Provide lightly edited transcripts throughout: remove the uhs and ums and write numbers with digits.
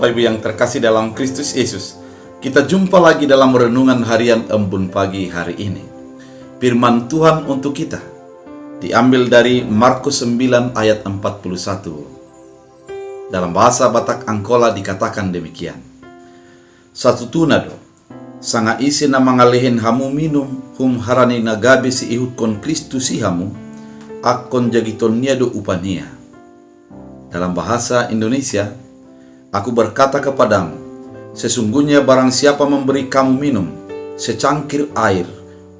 Bapak Ibu yang terkasih dalam Kristus Yesus, kita jumpa lagi dalam renungan harian Embun Pagi hari ini. Firman Tuhan untuk kita diambil dari Markus 9 ayat 41. Dalam bahasa Batak Angkola dikatakan demikian. Satu tunado, sanga isi na mangalihin hamu minum, hum harani nagabe si ihut kon Kristus hamu, akon jagiton niado upania. Dalam bahasa Indonesia, aku berkata kepadamu, sesungguhnya barang siapa memberi kamu minum secangkir air,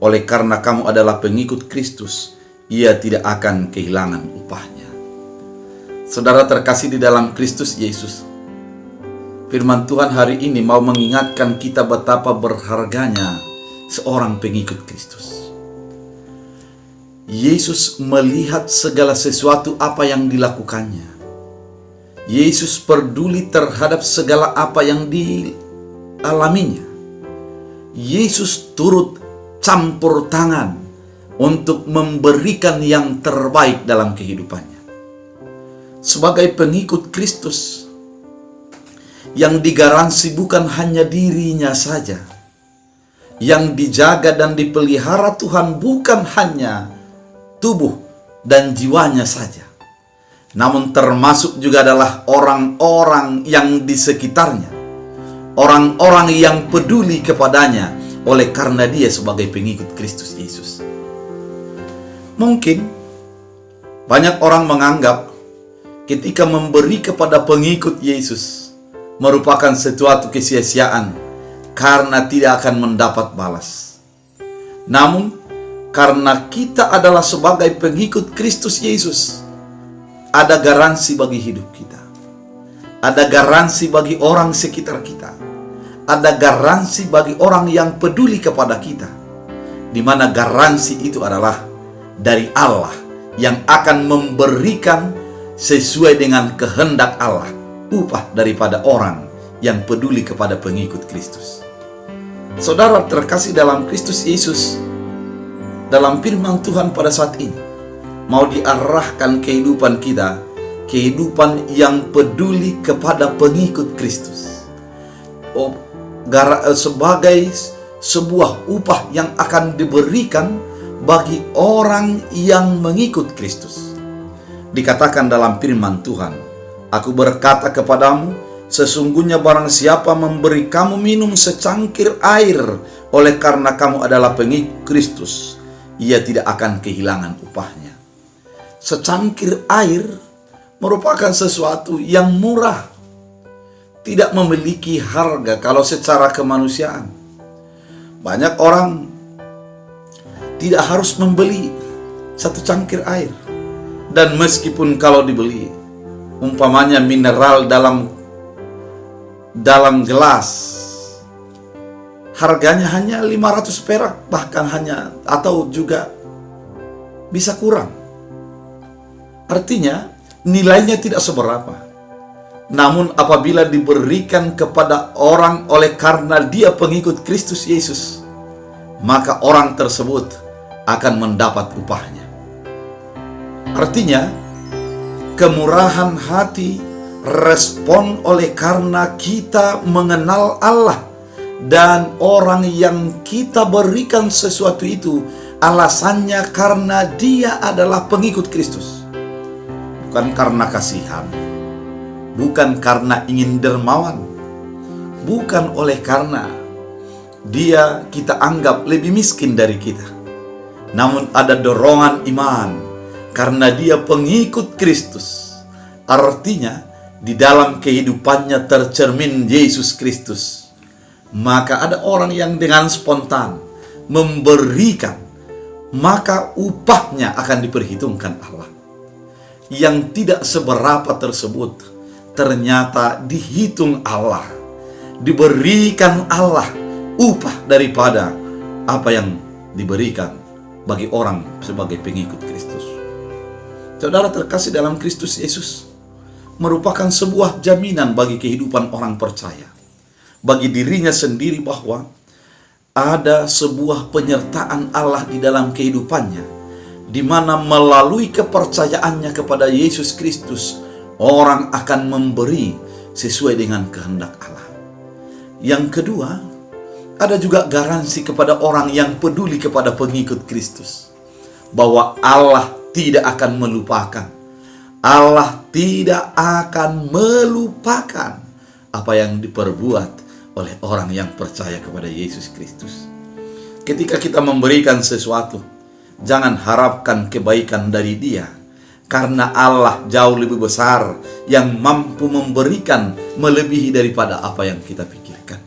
oleh karena kamu adalah pengikut Kristus, ia tidak akan kehilangan upahnya. Saudara terkasih di dalam Kristus Yesus, firman Tuhan hari ini mau mengingatkan kita betapa berharganya seorang pengikut Kristus. Yesus melihat segala sesuatu apa yang dilakukannya. Yesus peduli terhadap segala apa yang dialaminya. Yesus turut campur tangan untuk memberikan yang terbaik dalam kehidupannya. Sebagai pengikut Kristus, yang digaransi bukan hanya dirinya saja, yang dijaga dan dipelihara Tuhan bukan hanya tubuh dan jiwanya saja, namun termasuk juga adalah orang-orang yang di sekitarnya, orang-orang yang peduli kepadanya oleh karena dia sebagai pengikut Kristus Yesus. Mungkin banyak orang menganggap ketika memberi kepada pengikut Yesus merupakan sesuatu kesia-siaan karena tidak akan mendapat balas. Namun karena kita adalah sebagai pengikut Kristus Yesus, ada garansi bagi hidup kita. Ada garansi bagi orang sekitar kita. Ada garansi bagi orang yang peduli kepada kita. Di mana garansi itu adalah dari Allah yang akan memberikan sesuai dengan kehendak Allah upah daripada orang yang peduli kepada pengikut Kristus. Saudara terkasih dalam Kristus Yesus, dalam firman Tuhan pada saat ini mau diarahkan kehidupan kita, kehidupan yang peduli kepada pengikut Kristus, sebagai sebuah upah yang akan diberikan bagi orang yang mengikut Kristus. Dikatakan dalam firman Tuhan, aku berkata kepadamu, sesungguhnya barang siapa memberi kamu minum secangkir air, oleh karena kamu adalah pengikut Kristus, ia tidak akan kehilangan upahnya. Secangkir air merupakan sesuatu yang murah, tidak memiliki harga kalau secara kemanusiaan. Banyak orang tidak harus membeli satu cangkir air, dan meskipun kalau dibeli, umpamanya mineral dalam gelas, harganya hanya 500 perak, bahkan hanya atau juga bisa kurang. Artinya nilainya tidak seberapa. Namun apabila diberikan kepada orang oleh karena dia pengikut Kristus Yesus, maka orang tersebut akan mendapat upahnya. Artinya kemurahan hati respon oleh karena kita mengenal Allah, dan orang yang kita berikan sesuatu itu alasannya karena dia adalah pengikut Kristus. Bukan karena kasihan, bukan karena ingin dermawan, bukan oleh karena dia kita anggap lebih miskin dari kita, namun ada dorongan iman karena dia pengikut Kristus. Artinya di dalam kehidupannya tercermin Yesus Kristus, maka ada orang yang dengan spontan memberikan, maka upahnya akan diperhitungkan Allah. Yang tidak seberapa tersebut ternyata dihitung Allah, diberikan Allah upah daripada apa yang diberikan bagi orang sebagai pengikut Kristus. Saudara terkasih dalam Kristus Yesus merupakan sebuah jaminan bagi kehidupan orang percaya, bagi dirinya sendiri, bahwa ada sebuah penyertaan Allah di dalam kehidupannya, di mana melalui kepercayaannya kepada Yesus Kristus, orang akan memberi sesuai dengan kehendak Allah. Yang kedua, ada juga garansi kepada orang yang peduli kepada pengikut Kristus, bahwa Allah tidak akan melupakan. Allah tidak akan melupakan apa yang diperbuat oleh orang yang percaya kepada Yesus Kristus. Ketika kita memberikan sesuatu, jangan harapkan kebaikan dari Dia, karena Allah jauh lebih besar yang mampu memberikan melebihi daripada apa yang kita pikirkan.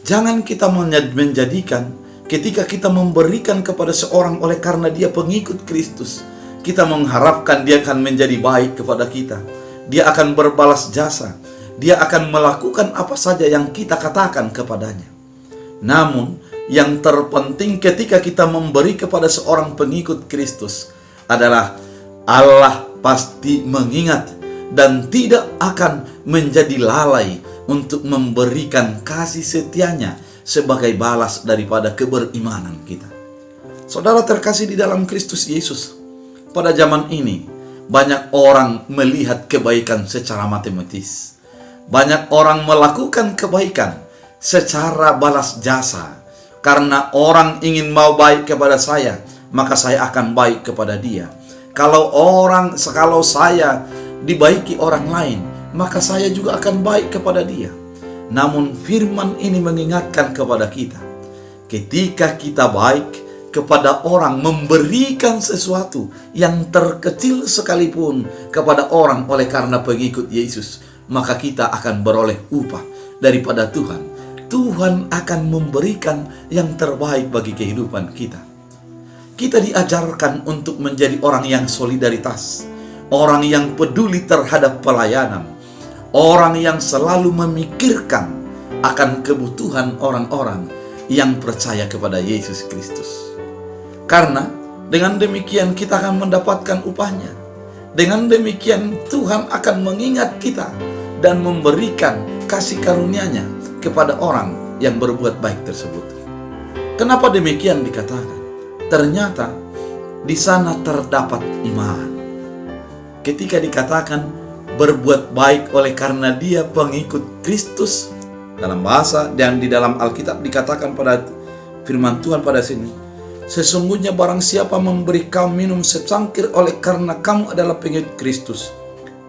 Jangan kita menjadikan ketika kita memberikan kepada seorang oleh karena dia pengikut Kristus, kita mengharapkan dia akan menjadi baik kepada kita. Dia akan berbalas jasa. Dia akan melakukan apa saja yang kita katakan kepadanya. Namun, yang terpenting ketika kita memberi kepada seorang pengikut Kristus adalah Allah pasti mengingat dan tidak akan menjadi lalai untuk memberikan kasih setianya sebagai balas daripada keberimanan kita. Saudara terkasih di dalam Kristus Yesus, pada zaman ini banyak orang melihat kebaikan secara matematis. Banyak orang melakukan kebaikan secara balas jasa. Karena orang ingin mau baik kepada saya, maka saya akan baik kepada dia. Kalau saya dibaiki orang lain, maka saya juga akan baik kepada dia. Namun firman ini mengingatkan kepada kita, ketika kita baik kepada orang, memberikan sesuatu yang terkecil sekalipun kepada orang oleh karena pengikut Yesus, maka kita akan beroleh upah daripada Tuhan. Tuhan akan memberikan yang terbaik bagi kehidupan kita. Kita diajarkan untuk menjadi orang yang solidaritas, orang yang peduli terhadap pelayanan, orang yang selalu memikirkan akan kebutuhan orang-orang yang percaya kepada Yesus Kristus. Karena dengan demikian kita akan mendapatkan upahnya. Dengan demikian Tuhan akan mengingat kita dan memberikan kasih karunia-Nya kepada orang yang berbuat baik tersebut. Kenapa demikian dikatakan? Ternyata di sana terdapat iman. Ketika dikatakan berbuat baik oleh karena dia pengikut Kristus, dalam bahasa dan di dalam Alkitab dikatakan pada firman Tuhan pada sini, sesungguhnya barang siapa memberi kamu minum secangkir oleh karena kamu adalah pengikut Kristus,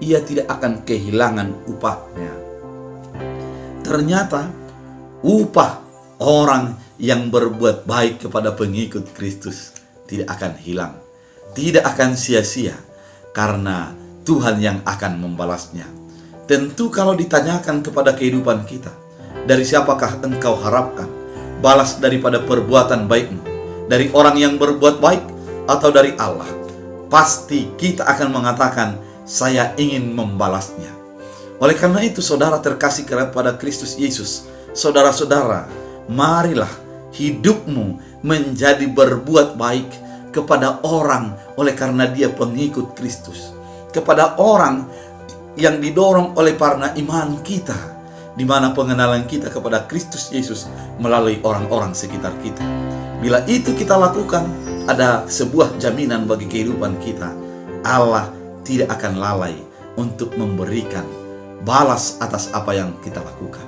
ia tidak akan kehilangan upahnya. Ternyata upah orang yang berbuat baik kepada pengikut Kristus tidak akan hilang, tidak akan sia-sia, karena Tuhan yang akan membalasnya. Tentu kalau ditanyakan kepada kehidupan kita, dari siapakah engkau harapkan balas daripada perbuatan baikmu? Dari orang yang berbuat baik atau dari Allah? Pasti kita akan mengatakan, saya ingin membalasnya. Oleh karena itu, saudara terkasih kepada Kristus Yesus, saudara-saudara, marilah hidupmu menjadi berbuat baik kepada orang oleh karena dia pengikut Kristus, kepada orang yang didorong oleh karena iman kita, di mana pengenalan kita kepada Kristus Yesus melalui orang-orang sekitar kita. Bila itu kita lakukan, ada sebuah jaminan bagi kehidupan kita. Allah tidak akan lalai untuk memberikan balas atas apa yang kita lakukan.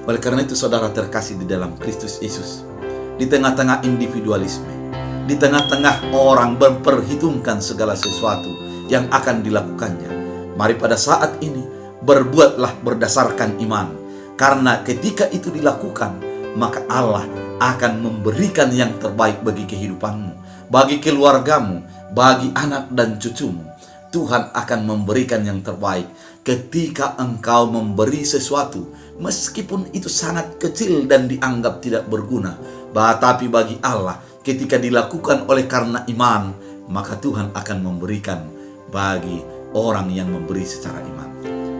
Oleh karena itu, saudara terkasih di dalam Kristus Yesus, di tengah-tengah individualisme, di tengah-tengah orang memperhitungkan segala sesuatu yang akan dilakukannya, mari pada saat ini berbuatlah berdasarkan iman. Karena ketika itu dilakukan, maka Allah akan memberikan yang terbaik bagi kehidupanmu, bagi keluargamu, bagi anak dan cucumu. Tuhan akan memberikan yang terbaik ketika engkau memberi sesuatu, meskipun itu sangat kecil dan dianggap tidak berguna. Tapi bagi Allah, ketika dilakukan oleh karena iman, maka Tuhan akan memberikan bagi orang yang memberi secara iman.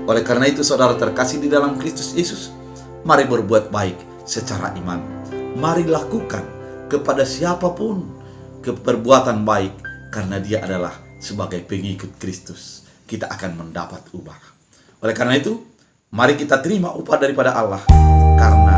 Oleh karena itu, saudara terkasih di dalam Kristus Yesus, mari berbuat baik secara iman. Mari lakukan kepada siapapun perbuatan baik, karena dia adalah sebagai pengikut Kristus. Kita akan mendapat upah. Oleh karena itu, mari kita terima upah daripada Allah, karena